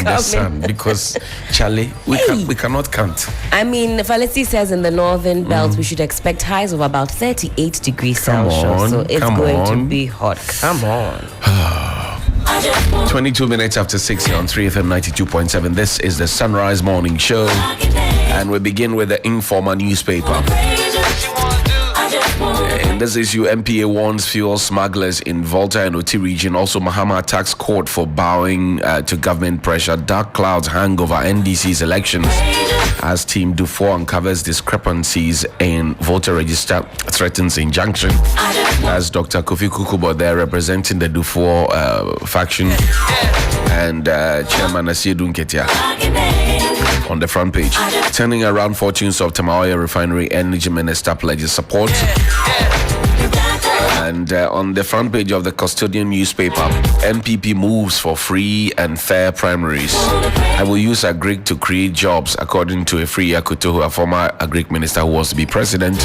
the sun because, Charlie, we cannot count. I mean, Felicity says in the northern belt we should expect highs of about 38 degrees Celsius. So it's going to be hot. Come on. 22 minutes after 6 here on 3FM 92.7. This is the Sunrise Morning Show. And we begin with the Informer newspaper. In this issue, MPA warns fuel smugglers in Volta and Oti region. Also, Mahama attacks court for bowing to government pressure. Dark clouds hang over NDC's elections as Team Dufour uncovers discrepancies in voter register, threatens injunction. As Dr. Kofi Kukubo there representing the Dufour faction and Chairman Asiedu Nketia on the front page. Turning around fortunes of Tamaoya Refinery, Energy Minister pledges support. And on the front page of the Custodian newspaper, MPP moves for free and fair primaries. I will use Agric to create jobs, according to Efri Yakuto, a former Agric minister who wants to be president.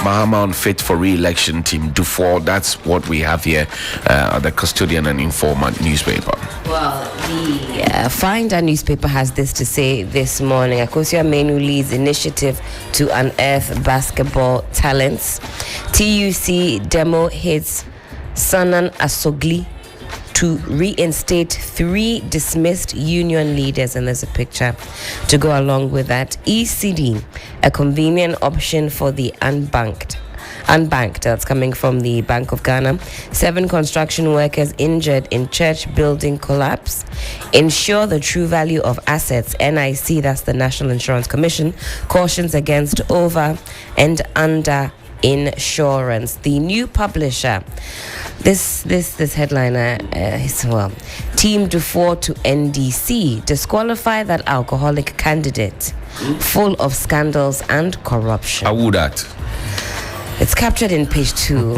Mahama unfit for re-election, Team Dufour. That's what we have here at the Custodian and Informer newspaper. Well, the Finder newspaper has this to say this morning. Akosua Menu leads initiative to unearth basketball talents. TUC demo hits Sanan Asogli to reinstate 3 dismissed union leaders, and there's a picture to go along with that. ECD, a convenient option for the unbanked, that's coming from the Bank of Ghana. 7 construction workers injured in church building collapse. Ensure the true value of assets. NIC, that's the National Insurance Commission, cautions against over and under insurance. The new publisher, this headliner is, well, Team Dufour to NDC disqualify that alcoholic candidate full of scandals and corruption. How would that? It's captured in page 2.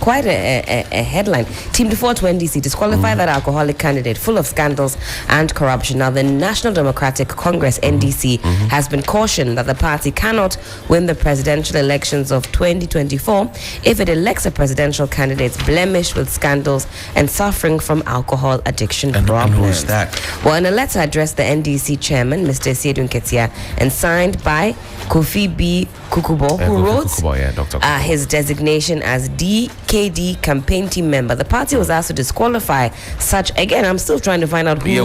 Quite a headline. Team Dufour to NDC disqualify that alcoholic candidate full of scandals and corruption. Now, the National Democratic Congress, NDC, has been cautioned that the party cannot win the presidential elections of 2024 if it elects a presidential candidate blemished with scandals and suffering from alcohol addiction problems. And who's that? Well, in a letter addressed the NDC chairman, Mr. Asiedu Nketia, and signed by Kofi B. Kukubo, who wrote his designation as DKD campaign team member. The party was asked to disqualify such. Again, I'm still trying to find out who. Yeah,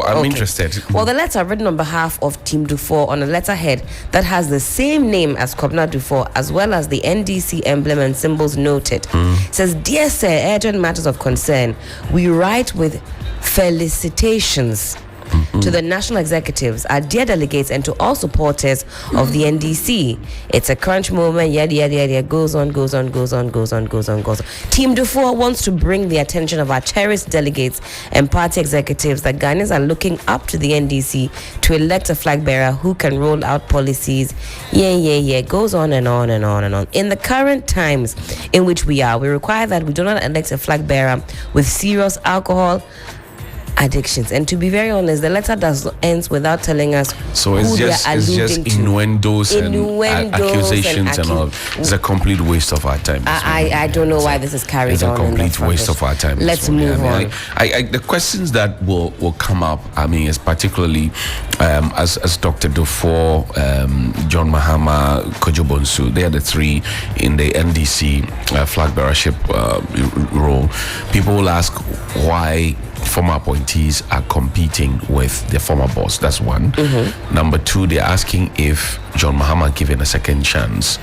I'm interested. Well, the letter written on behalf of Team Dufour on a letterhead that has the same name as Kobna Dufour, as well as the NDC emblem and symbols noted, says, "Dear Sir, urgent matters of concern. We write with felicitations to the national executives, our dear delegates, and to all supporters of the NDC. It's a crunch moment, yada, yada, yada, goes on. Team Dufour wants to bring the attention of our cherished delegates and party executives that Ghanaians are looking up to the NDC to elect a flag bearer who can roll out policies. Goes on and on and on and on. In the current times in which we are, we require that we do not elect a flag bearer with serious alcohol addictions." And to be very honest, the letter ends without telling us who they are alluding to. Innuendos and accusations and all. It's a complete waste of our time. I don't know why this is carried on. It's a complete waste of our time. Let's move on. The questions that will come up, I mean, is particularly as Dr. Dufour, John Mahama, Kojo Bonsu, they are the 3 in the NDC flag bearership role. People will ask why former appointees are competing with the former boss. That's one. Number 2, they're asking if John Mahama, given a second chance,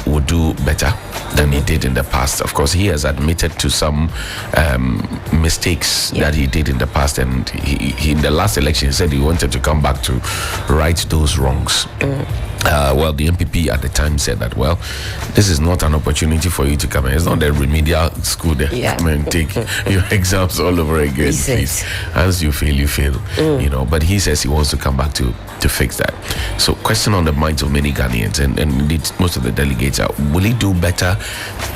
would do better than he did in the past. Of course, he has admitted to some mistakes that he did in the past, and he in the last election he said he wanted to come back to right those wrongs. Well, the MPP at the time said that, well, this is not an opportunity for you to come in. It's not a remedial school there. Come and take your exams all over again, please. As you fail, you fail. You know, but he says he wants to come back to fix that. So, question on the minds of many Ghanaians and indeed most of the delegates are: will he do better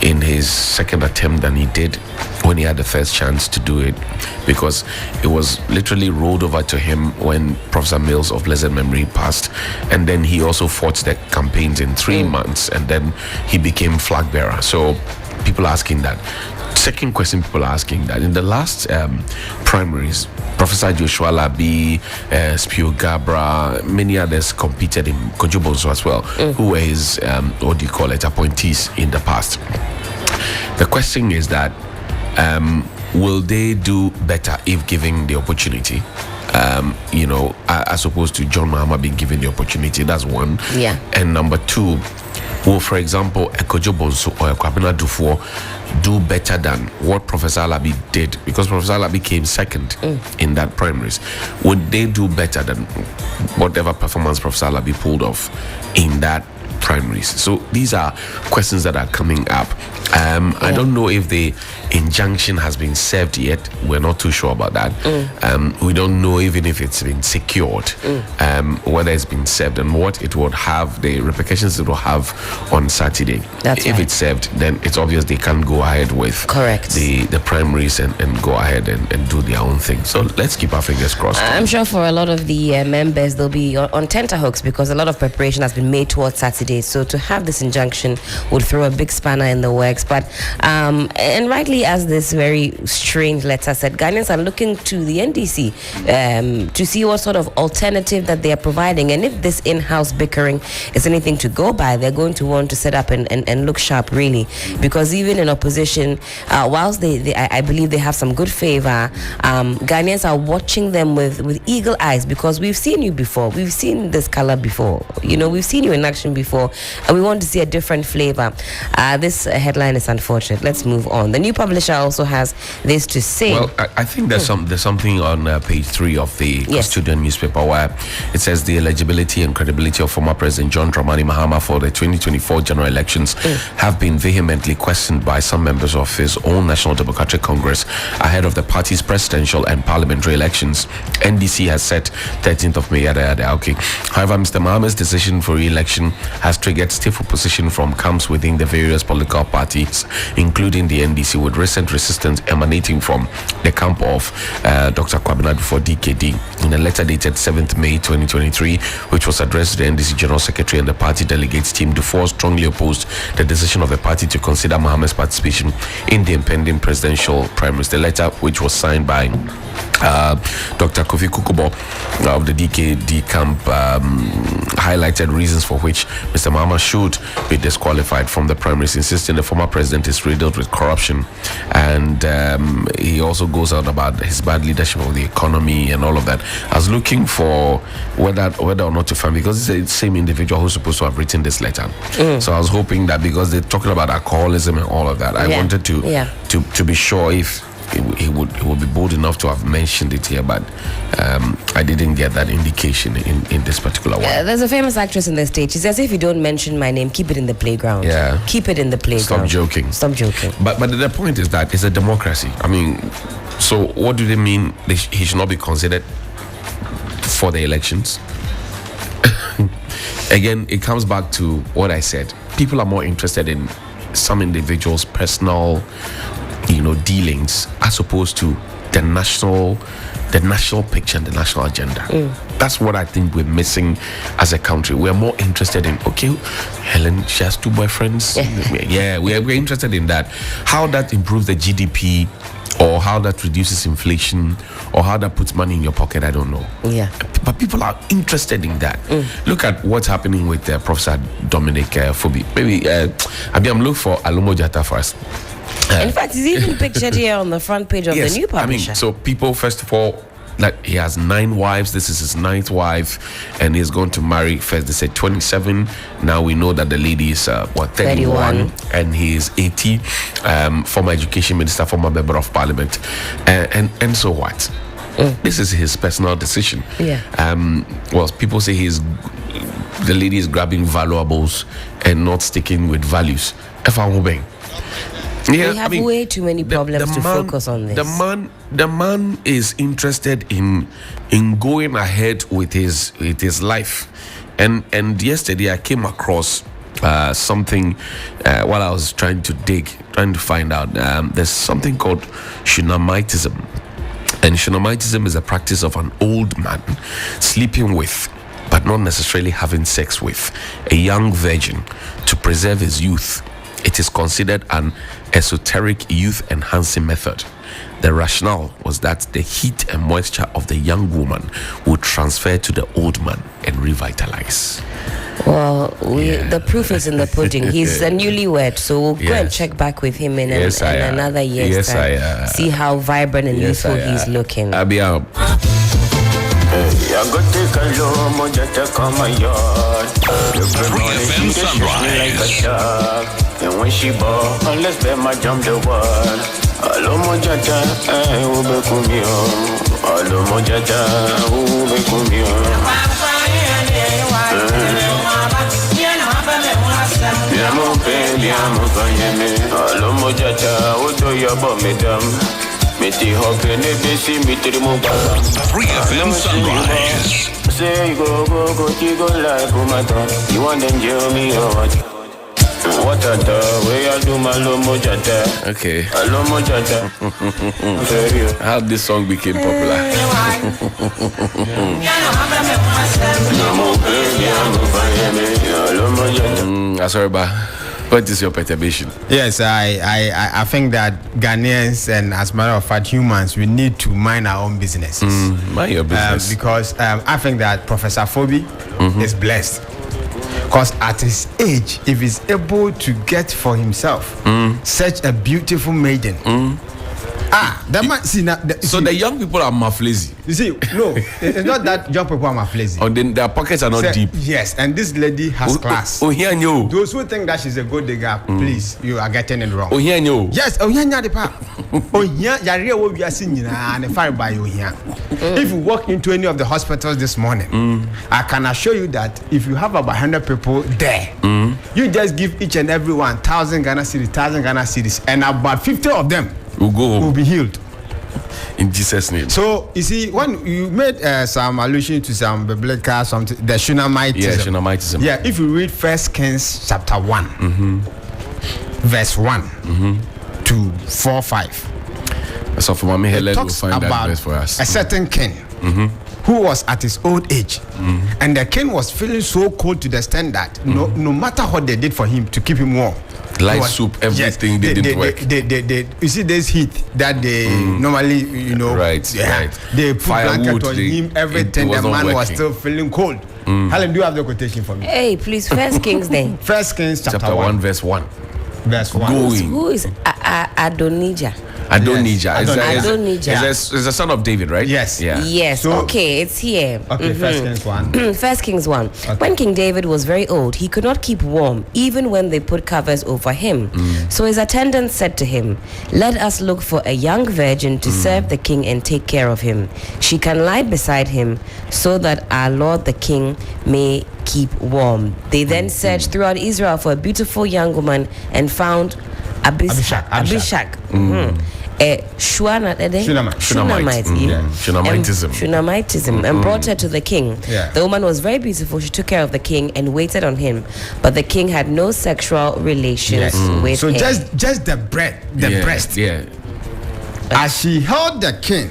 in his second attempt than he did when he had the first chance to do it? Because it was literally rolled over to him when Professor Mills of blessed memory passed, and then he also fought the campaigns in 3 months, and then he became flag bearer. So people asking that, second question people are asking, that in the last primaries, Professor Joshua Labi, Spio Gabra, many others competed in Kojo Bonsu as well, who were his, appointees in the past. The question is that, will they do better if given the opportunity? As opposed to John Mahama being given the opportunity. That's one. Yeah. And number two, will, for example, a Kojo Bonsu or a Kwabena Dufour do better than what Professor Alabi did? Because Professor Alabi came second in that primaries. Would they do better than whatever performance Professor Alabi pulled off in that primaries? So these are questions that are coming up. I don't know if the injunction has been served yet. We're not too sure about that. We don't know even if it's been secured, whether it's been served and what it would have, the repercussions it will have on Saturday. If it's served, then it's obvious they can't go ahead with the primaries and go ahead and do their own thing. So let's keep our fingers crossed. I'm sure for a lot of the members, they'll be on tenterhooks because a lot of preparation has been made towards Saturday. So to have this injunction would throw a big spanner in the works. But and rightly, as this very strange letter said, Ghanaians are looking to the NDC to see what sort of alternative that they are providing, and if this in-house bickering is anything to go by, they're going to want to set up and look sharp, really, because even in opposition, whilst I believe they have some good favor, Ghanaians are watching them with eagle eyes, because we've seen you before, we've seen this color before, we've seen you in action before, and we want to see a different flavor. This headline is unfortunate. Let's move on. The New Publisher also has this to say. Well, I think there's something on page 3 of the Custodian newspaper where it says the eligibility and credibility of former President John Dramani Mahama for the 2024 general elections have been vehemently questioned by some members of his own National Democratic Congress ahead of the party's presidential and parliamentary elections. NDC has set 13th of May. Okay. However, Mr. Mahama's decision for re-election has triggered stiff opposition from camps within the various political parties, including the NDC, with recent resistance emanating from the camp of Dr. Kwabena Dufour DKD. In a letter dated 7th May 2023, which was addressed to the NDC General Secretary and the party delegates team, Dufour strongly opposed the decision of the party to consider Mahama's participation in the impending presidential primaries. The letter, which was signed by Dr. Kofi Kukubo of the DKD camp, highlighted reasons for which Mr. Mahama should be disqualified from the primaries, insisting the former president is riddled with corruption, and he also goes on about his bad leadership of the economy and all of that. I was looking for whether or not to find, because it's the same individual who's supposed to have written this letter. So I was hoping that, because they're talking about alcoholism and all of that, I wanted to be sure if he would be bold enough to have mentioned it here, but I didn't get that indication in this particular one. There's a famous actress in the stage. She says, if you don't mention my name, keep it in the playground. Yeah. Keep it in the playground. Stop joking. But the point is that it's a democracy. I mean, so what do they mean he should not be considered for the elections? Again, it comes back to what I said. People are more interested in some individuals' personal dealings as opposed to the national picture and the national agenda. That's what I think we're missing as a country. We're more interested in, okay, Helen, she has 2 boyfriends. We're interested in that. How that improves the GDP, or how that reduces inflation, or how that puts money in your pocket, I don't know. But people are interested in that. Look at what's happening with Professor Dominic Fobi. Maybe I'm looking for Alomo Jata first. In fact, he's even pictured here on the front page of the New Publisher. So people, first of all, that he has 9 wives. This is his 9th wife, and he's going to marry, first they said 27. Now we know that the lady is 31, and he is 80. Former education minister, former member of parliament, and so what? This is his personal decision. Well, people say the lady is grabbing valuables and not sticking with values. We have way too many problems to focus on this. The man is interested in going ahead with his life, and yesterday I came across something while I was trying to find out. There's something called Shunamitism, and Shunamitism is a practice of an old man sleeping with, but not necessarily having sex with, a young virgin to preserve his youth It is considered an esoteric youth enhancing method. The rationale was that the heat and moisture of the young woman would transfer to the old man and revitalize. Well, the proof is in the pudding. He's a newlywed, so we'll go and check back with him in another year's time. See how vibrant and youthful he's looking. I'll be out. FM Sunrise. And when she bought, let's bet my jump the wall. Alo mojaja, ube kumio. Alo mojaja, ube kumio. Biamo pe, biamo kanyeme. Alo mojaja, udo yabo medam. Meti hope ne besi mitri mubala. 3FM Sunrise. Say go, you go like Umaton. You want them jail me or what? What a way I do my lomo jata. Okay. Lomo jata. How this song became popular. Sorry, what is your perturbation? Yes, I think that Ghanaians and, as a matter of fact, humans, we need to mind our own businesses. Mind your business. Because I think that Professor Phoebe is blessed. Because at his age, if he's able to get for himself such a beautiful maiden, that man, see now. So the young people are lazy. You see, no, it's not that young people are lazy. Or then their pockets are not deep. Yes, and this lady has class. Oh, here you. Those who think that she's a good digger, please, you are getting it wrong. Oh, here you. Yes, oh, here the pa. Oh, here, you're what we are seeing, and fire by you here. If you walk into any of the hospitals this morning, I can assure you that if you have about 100 people there, you just give each and every one 1,000 Ghana cedis, and about 50 of them will be healed. In Jesus' name. So you see, when you made some allusion to some biblical something, the Shunamitism. Yeah, Shunamitism. Yeah, if you read 1 Kings chapter 1, verse 1 to 4-5. So for Mommy Helen, will talks find that about verse for us. A certain king who was at his old age, and the king was feeling so cold to the extent that no matter what they did for him to keep him warm, light soup, everything didn't work. You see this heat that they normally, right. They put Firewood, blanket on him, everything. The man was still feeling cold. Helen, do you have the quotation for me? Hey, please, First Kings then. 1 Kings chapter 1, verse 1. Verse 1. Going. Who is Adonijah? Adonijah. Adonijah. Is the son of David, right? Yes. Yeah. Yes. So- okay, it's here. Okay, 1 Kings 1. 1 Kings 1. Okay. When King David was very old, he could not keep warm, even when they put covers over him. So his attendants said to him, "Let us look for a young virgin to serve the king and take care of him. She can lie beside him, so that our lord the king may keep warm." They then searched throughout Israel for a beautiful young woman and found Abishag. Shunamitism, and brought her to the king. Yeah. The woman was very beautiful. She took care of the king and waited on him, but the king had no sexual relations with So her. just the breast. Yeah. As she held the king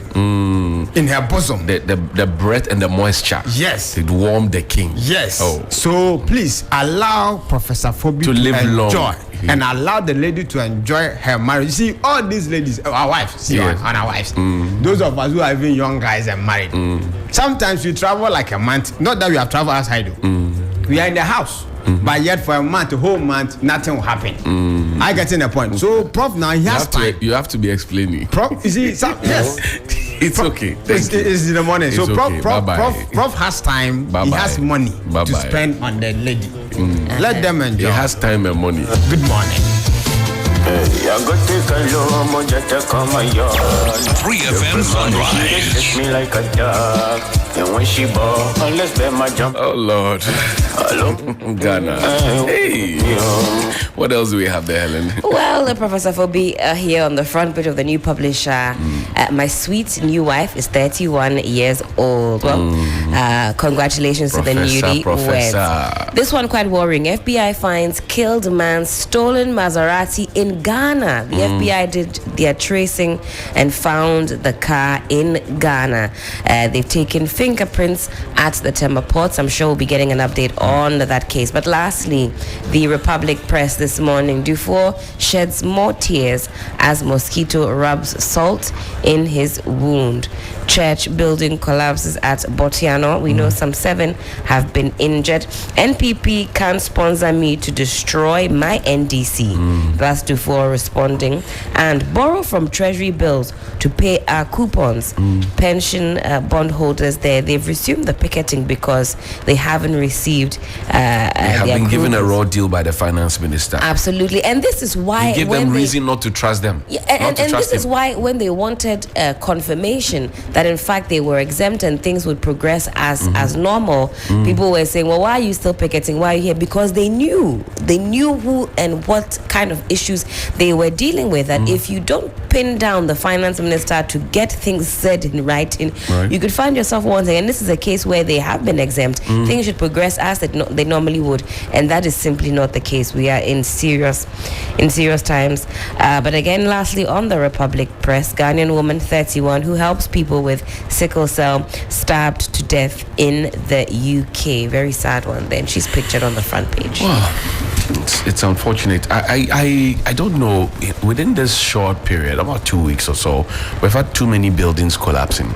in her bosom. The breath and the moisture. Yes. It warmed the king. Yes. Oh. So please allow Professor Phoebe To live long. enjoy and allow the lady to enjoy her marriage. You see, all these ladies, our wives, Yes. on our wives. Those of us who are even young guys and married. Sometimes we travel like a month. Not that we have traveled outside. We are in the house. But yet for a month, a whole month, nothing will happen. I get in the point. So Prof now he has time. You have to be explaining. Prof, you see, yes. It's okay. It's in the morning. It's So okay. Prof has time. Bye-bye. He has money Bye-bye. to spend on the lady. Let them He enjoy. has time and money. Good morning. I got take a lomo jata come my yard. 3FM Sunrise. Kiss me like a dog. And when she ball, let's bet my jump. Oh Lord. Hello. Ghana. Hey. What else do we have there, Helen? Well, Professor Phoebe here on the front page of the new publisher. My sweet new wife is 31 years old. Well, congratulations to the newlyweds. Professor. This one quite worrying. FBI finds killed man's stolen Maserati in Ghana. The FBI did their tracing and found the car in Ghana. They've taken fingerprints at the timber ports. I'm sure we'll be getting an update on that case. But lastly, the Republic Press this morning, Dufour sheds more tears as mosquito rubs salt in his wound. Church building collapses at Botiano. We know some 7 have been injured. NPP can't sponsor me to destroy my NDC. That's Dufour responding. And borrow from treasury bills to pay our coupons. Pension bondholders there, they've resumed the picketing because they haven't received they have been given a raw deal by the finance minister. Absolutely. And this is why you give them reason not to trust them. Yeah, and this is why when they wanted confirmation that in fact they were exempt and things would progress as normal, people were saying, well, why are you still picketing? Why are you here? Because they knew who and what kind of issues they were dealing with. That if you don't pin down the finance minister to get things said in writing, you could find yourself wondering, and this is a case where they have been exempt, things should progress as they normally would, and that is simply not the case. We are in serious times. But again, lastly, on the Republic Press, Ghanaian woman 31 who helps people with sickle cell stabbed to death in the UK. Very sad one. Then she's pictured on the front page. Well, it's unfortunate. I don't know. Within this short period, about 2 weeks or so, we've had too many buildings collapsing.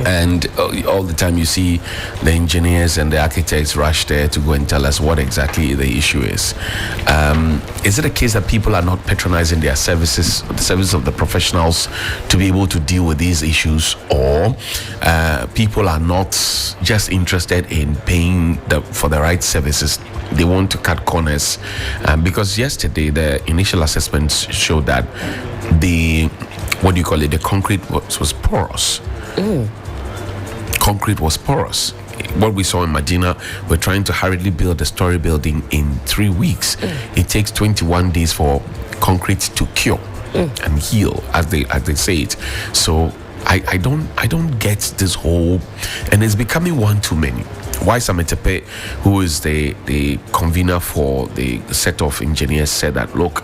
And all the time you see the engineers and the architects rush there to go and tell us what exactly the issue is. Is it a case that people are not patronizing their services, the service of the professionals, to be able to deal with these issues, or people are not just interested in paying for the right services? They want to cut corners, because yesterday the initial assessments showed that the concrete was porous. Concrete was porous. What we saw in Medina, we're trying to hurriedly build a story building in 3 weeks. It takes 21 days for concrete to cure and heal, as they say it. So I don't get this whole, and it's becoming one too many. Why Sametepe, who is the convener for the set of engineers, said that, look,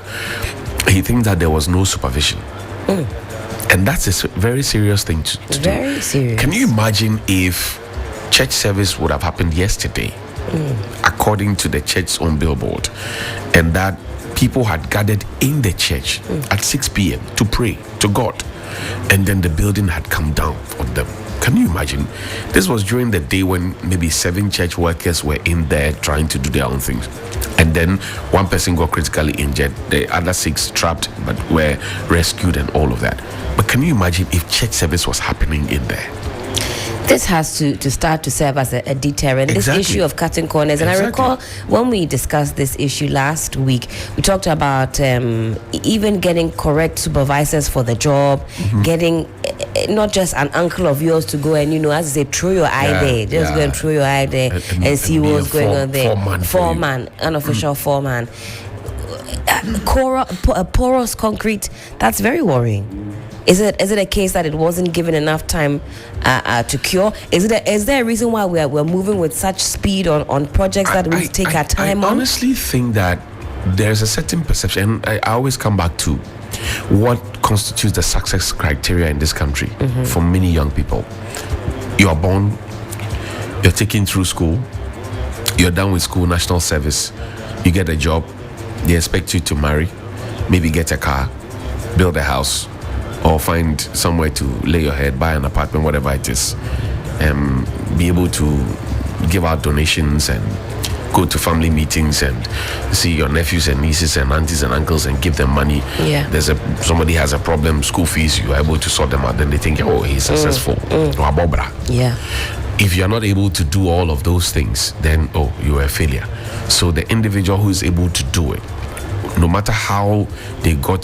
he thinks that there was no supervision. And that's a very serious thing to do. Very serious. Can you imagine if church service would have happened yesterday, according to the church's own billboard, and that people had gathered in the church at 6 p.m. to pray to God, and then the building had come down on them? Can you imagine? This was during the day when maybe 7 church workers were in there trying to do their own things. And then 1 person got critically injured. The other 6 trapped but were rescued and all of that. But can you imagine if church service was happening in there? This has to start to serve as a deterrent. Exactly. This issue of cutting corners. And I recall when we discussed this issue last week, we talked about even getting correct supervisors for the job, getting not just an uncle of yours to go and, as they say, throw your eye there. Just go and throw your eye there and see what's going on there. Foreman, unofficial foreman. Porous concrete, that's very worrying. Is it a case that it wasn't given enough time to cure? Is there a reason why we're moving with such speed on projects that we take our time on? I honestly think that there's a certain perception, and I always come back to what constitutes the success criteria in this country for many young people. You are born, you're taken through school, you're done with school, national service, you get a job, they expect you to marry, maybe get a car, build a house, or find somewhere to lay your head, buy an apartment, whatever it is, be able to give out donations and go to family meetings and see your nephews and nieces and aunties and uncles and give them money. Yeah. Somebody has a problem, school fees, you are able to sort them out. Then they think, oh, he's successful. Yeah. If you're not able to do all of those things, then you are a failure. So the individual who is able to do it, no matter how they got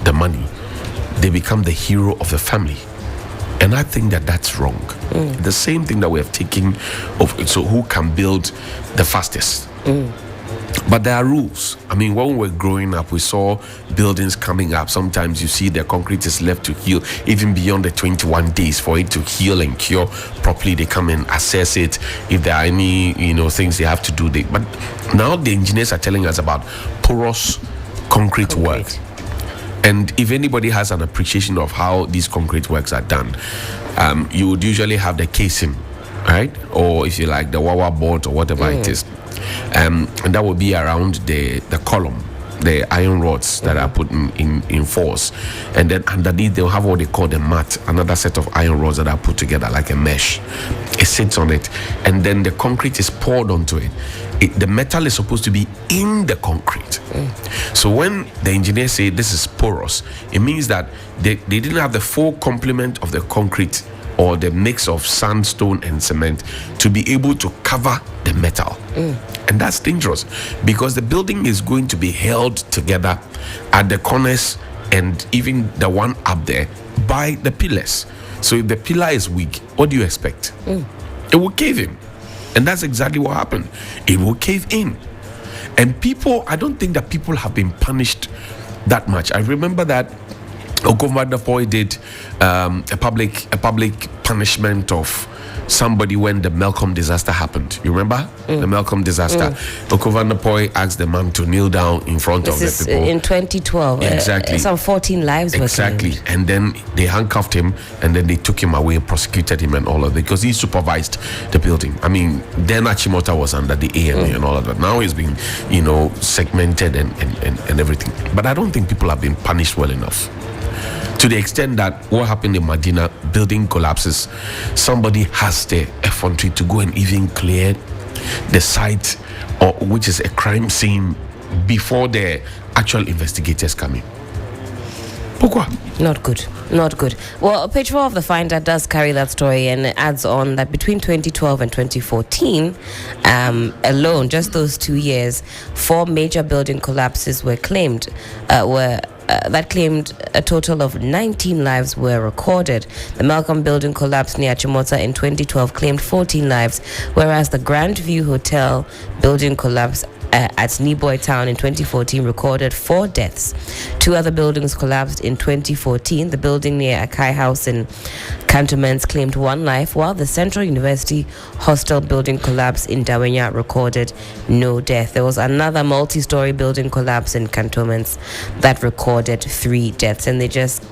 the money, they become the hero of the family. And I think that that's wrong. The same thing that we have taken of, so who can build the fastest? But there are rules. I mean, when we were growing up, we saw buildings coming up. Sometimes you see the concrete is left to heal even beyond the 21 days for it to heal and cure properly. They come and assess it. If there are any, things they have to do. But now the engineers are telling us about porous concrete work. And if anybody has an appreciation of how these concrete works are done, you would usually have the casing, right? Or if you like, the wawa board or whatever it is. And that will be around the column, the iron rods that are put in force. And then underneath, they'll have what they call the mat, another set of iron rods that are put together like a mesh. It sits on it. And then the concrete is poured onto it. The metal is supposed to be in the concrete. So when the engineers say this is porous, it means that they didn't have the full complement of the concrete or the mix of sandstone and cement to be able to cover the metal. And that's dangerous because the building is going to be held together at the corners and even the one up there by the pillars. So if the pillar is weak, what do you expect? It will cave in. And that's exactly what happened. It will cave in. And people, I don't think that people have been punished that much. I remember that Okovan did a public punishment of somebody when the Malcolm disaster happened. You remember the Malcolm disaster? Okovan asked the man to kneel down in front of the people. In 2012. Exactly. Some 14 lives were Exactly. claimed. And then they handcuffed him and then they took him away, prosecuted him and all of that because he supervised the building. I mean, then Achimota was under the AMA and all of that. Now he's been, segmented and everything. But I don't think people have been punished well enough. To the extent that what happened in Medina, building collapses, somebody has the effrontery to go and even clear the site, or which is a crime scene, before the actual investigators come in. Pourquoi? Not good. Well, page 4 of the Finder does carry that story and it adds on that between 2012 and 2014 alone, just those 2 years, 4 major building collapses were claimed, that claimed a total of 19 lives were recorded. The Malcolm building collapse near Chimota in 2012 claimed 14 lives, whereas the Grand View Hotel building collapse at Niboy Town in 2014 recorded 4 deaths. 2 other buildings collapsed in 2014. The building near Akai House in Cantonments claimed 1 life, while the Central University Hostel building collapse in Dawenya recorded no death. There was another multi-story building collapse in Cantonments that recorded 3 deaths, and they just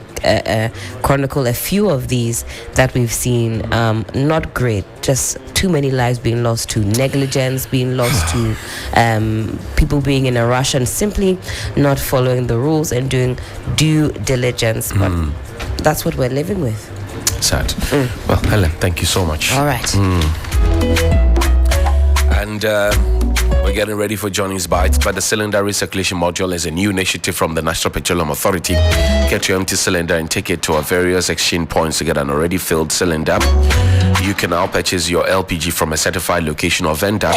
chronicle a few of these that we've seen. Not great, just too many lives being lost to negligence, being lost to people being in a rush and simply not following the rules and doing due diligence. But that's what we're living with. Sad. Well, Helen, thank you so much. All right. And we're getting ready for Johnny's Bites, but the cylinder recirculation module is a new initiative from the National Petroleum Authority. Get your empty cylinder and take it to our various exchange points to get an already filled cylinder. You can now purchase your LPG from a certified location or vendor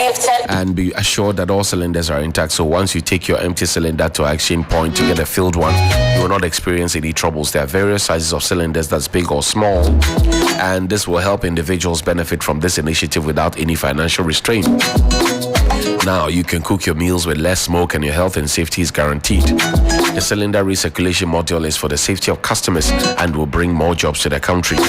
and be assured that all cylinders are intact. So once you take your empty cylinder to our exchange point to get a filled one, you will not experience any troubles. There are various sizes of cylinders, that's big or small, and this will help individuals benefit from this initiative without any financial restraint. Now you can cook your meals with less smoke and your health and safety is guaranteed. The cylinder recirculation module is for the safety of customers and will bring more jobs to the country.